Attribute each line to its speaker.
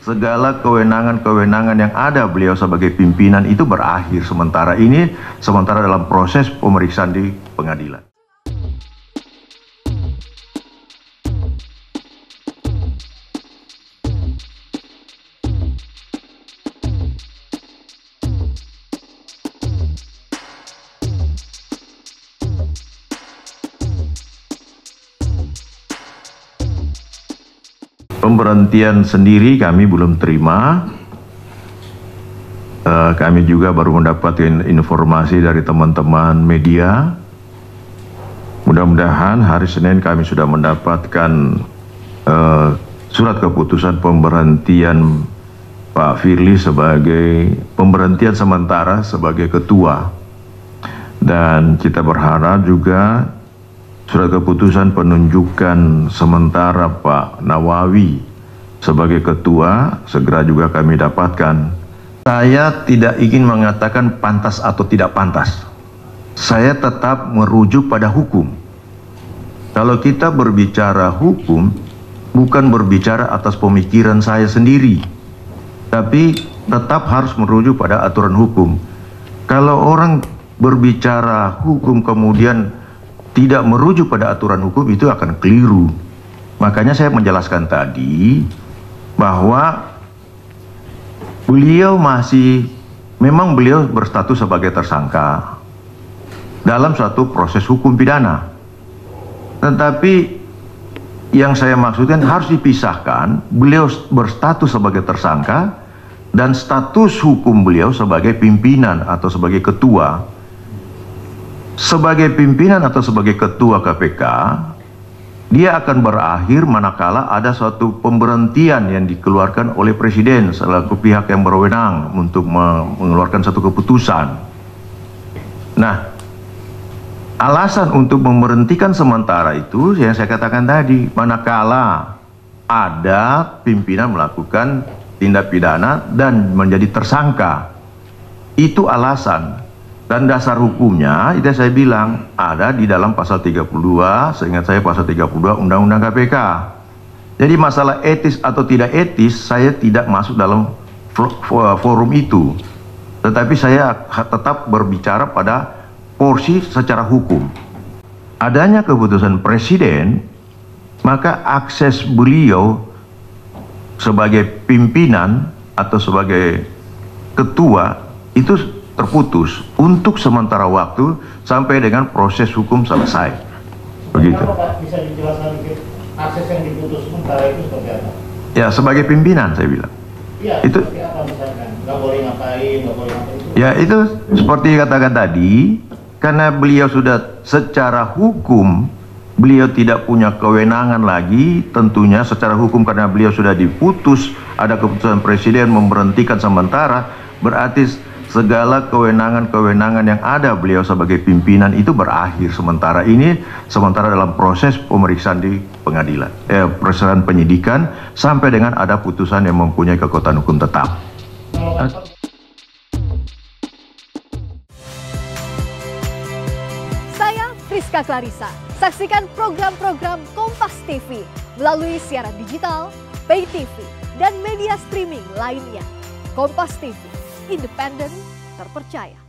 Speaker 1: segala kewenangan-kewenangan yang ada beliau sebagai pimpinan itu berakhir sementara dalam proses pemeriksaan di pengadilan. Pemberhentian sendiri kami belum terima. Kami juga baru mendapatkan informasi dari teman-teman media. Mudah-mudahan hari Senin kami sudah mendapatkan surat keputusan pemberhentian Pak Firly sebagai pemberhentian sementara sebagai ketua. Dan kita berharap juga surat keputusan penunjukan sementara Pak Nawawi sebagai ketua segera juga kami dapatkan. Saya tidak ingin mengatakan pantas atau tidak pantas. Saya tetap merujuk pada hukum. Kalau kita berbicara hukum, bukan berbicara atas pemikiran saya sendiri, tapi tetap harus merujuk pada aturan hukum. Kalau orang berbicara hukum kemudian tidak merujuk pada aturan hukum, itu akan keliru. Makanya saya menjelaskan tadi bahwa memang beliau berstatus sebagai tersangka dalam suatu proses hukum pidana. Tetapi yang saya maksudkan harus dipisahkan, beliau berstatus sebagai tersangka dan status hukum beliau sebagai pimpinan atau sebagai ketua. Sebagai pimpinan atau sebagai ketua KPK, dia akan berakhir manakala ada suatu pemberhentian yang dikeluarkan oleh Presiden selaku pihak yang berwenang untuk mengeluarkan satu keputusan. Nah, alasan untuk memberhentikan sementara itu yang saya katakan tadi, manakala ada pimpinan melakukan tindak pidana dan menjadi tersangka, itu alasan. Dan dasar hukumnya, itu saya bilang, ada di dalam pasal 32, seingat saya pasal 32 Undang-Undang KPK. Jadi masalah etis atau tidak etis, saya tidak masuk dalam forum itu. Tetapi saya tetap berbicara pada porsi secara hukum. Adanya keputusan Presiden, maka akses beliau sebagai pimpinan atau sebagai ketua itu terputus untuk sementara waktu sampai dengan proses hukum selesai. Begitu.
Speaker 2: Pak, bisa dijelaskan akses yang diputus sementara itu seperti apa?
Speaker 1: Ya, sebagai pimpinan saya bilang.
Speaker 2: Iya,
Speaker 1: itu
Speaker 2: seperti apa misalkan? Nggak boleh ngapain, nggak boleh ngapain itu?
Speaker 1: Ya, itu seperti katakan tadi, karena beliau sudah secara hukum, beliau tidak punya kewenangan lagi, tentunya secara hukum karena beliau sudah diputus, ada keputusan Presiden memberhentikan sementara, berarti segala kewenangan-kewenangan yang ada beliau sebagai pimpinan itu berakhir sementara dalam proses pemeriksaan di pengadilan, pemeriksaan penyidikan sampai dengan ada putusan yang mempunyai kekuatan hukum tetap.
Speaker 3: Saya Friska Clarissa. Saksikan program-program Kompas TV melalui siaran digital, pay TV, dan media streaming lainnya. Kompas TV, independen, terpercaya.